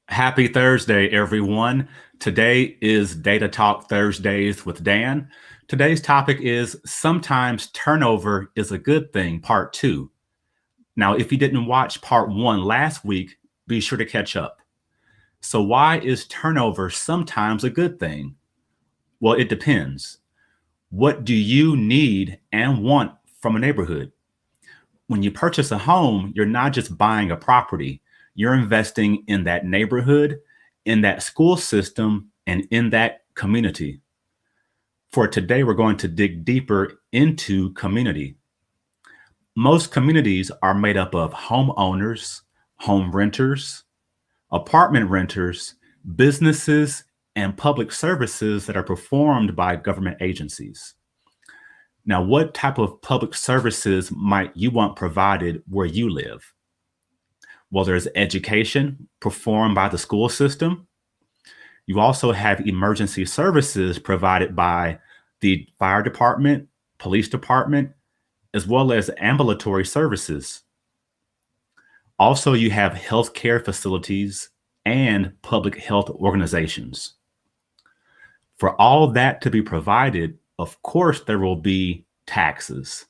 Happy Thursday, everyone. Today is Data Talk Thursdays with Dan. Today's topic is Sometimes Turnover is a Good Thing, Part 2. Now, if you didn't watch Part 1 last week, be sure to catch up. So, why is turnover sometimes a good thing? Well, it depends. What do you need and want from a neighborhood? When you purchase a home, you're not just buying a property, you're investing in that neighborhood, in that school system, and in that community. For today, we're going to dig deeper into community. Most communities are made up of homeowners, home renters, apartment renters, businesses, and public services that are performed by government agencies. Now, what type of public services might you want provided where you live? Well, there's education performed by the school system. You also have emergency services provided by the fire department, police department, as well as ambulatory services. Also, you have healthcare facilities and public health organizations. For all that to be provided, of course, there will be taxes,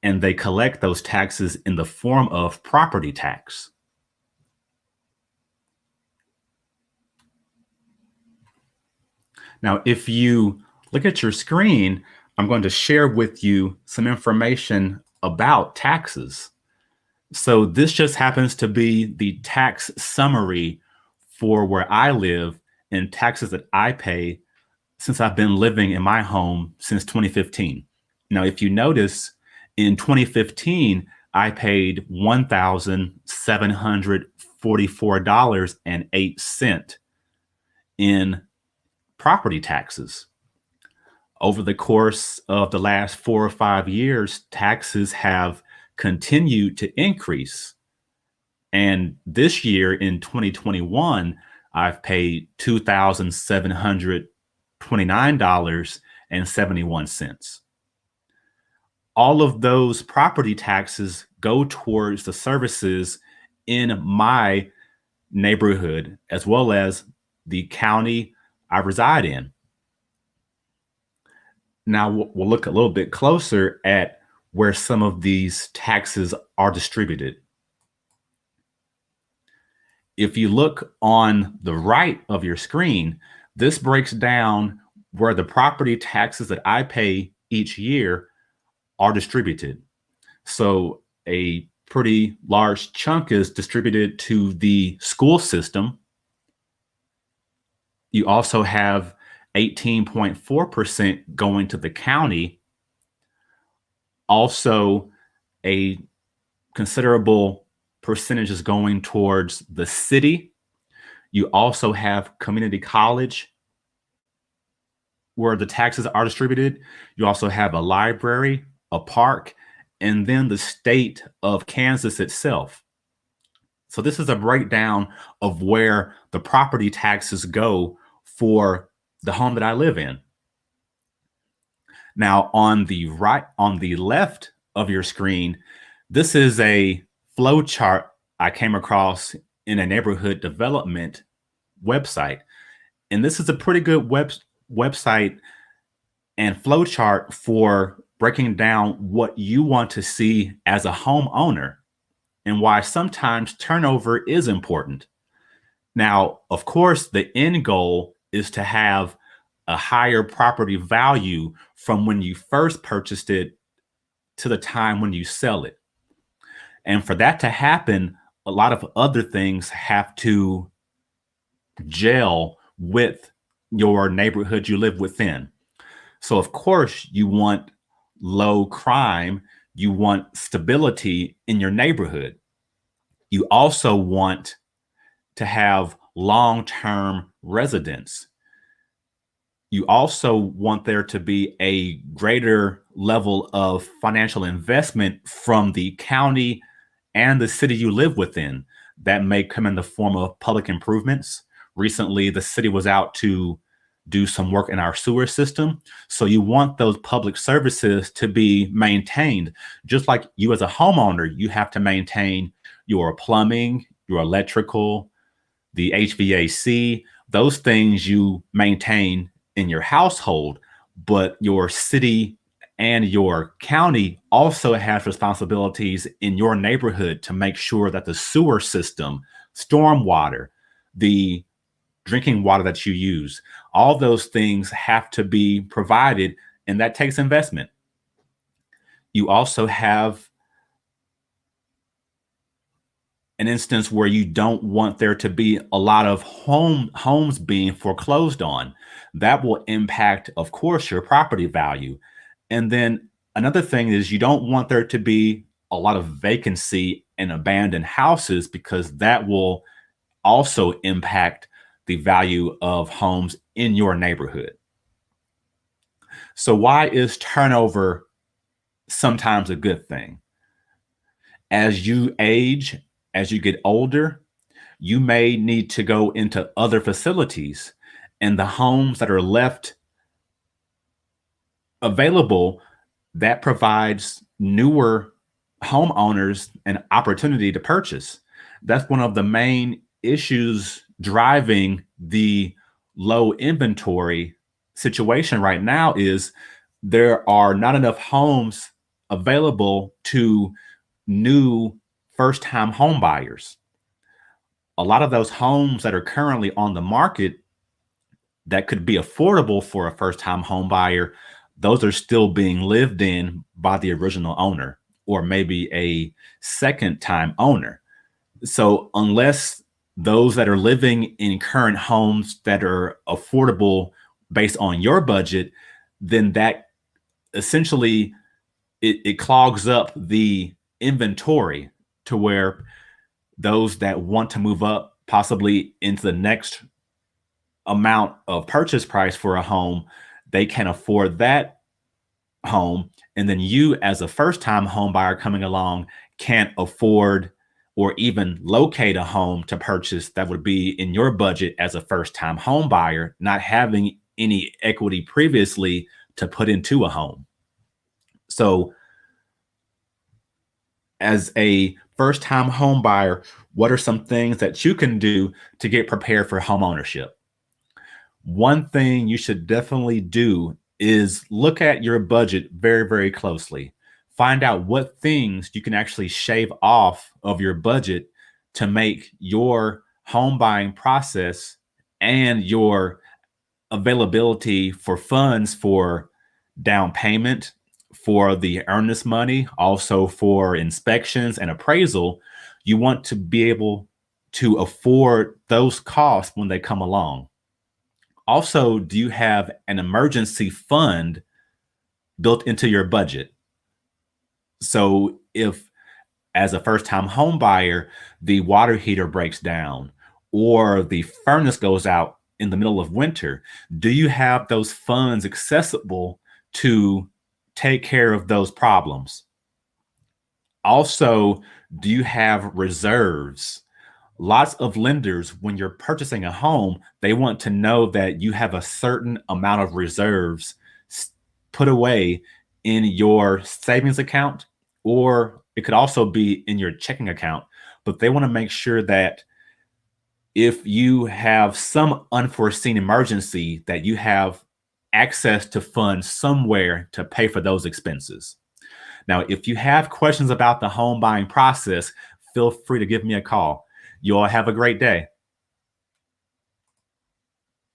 and they collect those taxes in the form of property tax. Now, if you look at your screen, I'm going to share with you some information about taxes. So this just happens to be the tax summary for where I live and taxes that I pay since I've been living in my home since 2015. Now, if you notice, in 2015, I paid $1,744.08 in property taxes. Over the course of the last 4 or 5 years, taxes have continued to increase. And this year in 2021, I've paid $2,729.71. All of those property taxes go towards the services in my neighborhood, as well as the county I reside in. Now we'll look a little bit closer at where some of these taxes are distributed. If you look on the right of your screen, this breaks down where the property taxes that I pay each year are distributed. So a pretty large chunk is distributed to the school system. You also have 18.4% going to the county. Also, a considerable percentage is going towards the city. You also have community college where the taxes are distributed. You also have a library, a park, and then the state of Kansas itself. So this is a breakdown of where the property taxes go for the home that I live in. Now, on the left of your screen, this is a flow chart I came across in a neighborhood development website. And this is a pretty good website and flow chart for breaking down what you want to see as a homeowner and why sometimes turnover is important. Now, of course, the end goal is to have a higher property value from when you first purchased it to the time when you sell it. And for that to happen, a lot of other things have to gel with your neighborhood you live within. So, of course, you want low crime, you want stability in your neighborhood. You also want to have long-term residents. You also want there to be a greater level of financial investment from the county and the city you live within. That may come in the form of public improvements. Recently, the city was out to do some work in our sewer system. So you want those public services to be maintained. Just like you as a homeowner, you have to maintain your plumbing, your electrical, the HVAC, those things you maintain in your household, but your city and your county also has responsibilities in your neighborhood to make sure that the sewer system, stormwater, the drinking water that you use, all those things have to be provided, and that takes investment. You also have an instance where you don't want there to be a lot of homes being foreclosed on. That will impact, of course, your property value. And then another thing is you don't want there to be a lot of vacancy and abandoned houses, because that will also impact the value of homes in your neighborhood. So why is turnover sometimes a good thing? As you age, as you get older, you may need to go into other facilities, and the homes that are left available, that provides newer homeowners an opportunity to purchase. That's one of the main issues driving the low inventory situation right now, is there are not enough homes available to new first-time home buyers. A lot of those homes that are currently on the market that could be affordable for a first-time home buyer, those are still being lived in by the original owner or maybe a second-time owner. So unless those that are living in current homes that are affordable based on your budget, then that essentially it clogs up the inventory to where those that want to move up possibly into the next amount of purchase price for a home, they can afford that home. And then you, as a first time home buyer coming along, can't afford or even locate a home to purchase that would be in your budget as a first time home buyer, not having any equity previously to put into a home. So as a first time home buyer, what are some things that you can do to get prepared for home ownership? One thing you should definitely do is look at your budget very, very closely. Find out what things you can actually shave off of your budget to make your home buying process and your availability for funds for down payment, for the earnest money, also for inspections and appraisal. You want to be able to afford those costs when they come along. Also, do you have an emergency fund built into your budget? So if, as a first-time home buyer, the water heater breaks down or the furnace goes out in the middle of winter, do you have those funds accessible to take care of those problems? Also, do you have reserves? Lots of lenders, when you're purchasing a home, they want to know that you have a certain amount of reserves put away in your savings account, or it could also be in your checking account. But they want to make sure that if you have some unforeseen emergency, that you have access to funds somewhere to pay for those expenses. Now, if you have questions about the home buying process, feel free to give me a call. You all have a great day.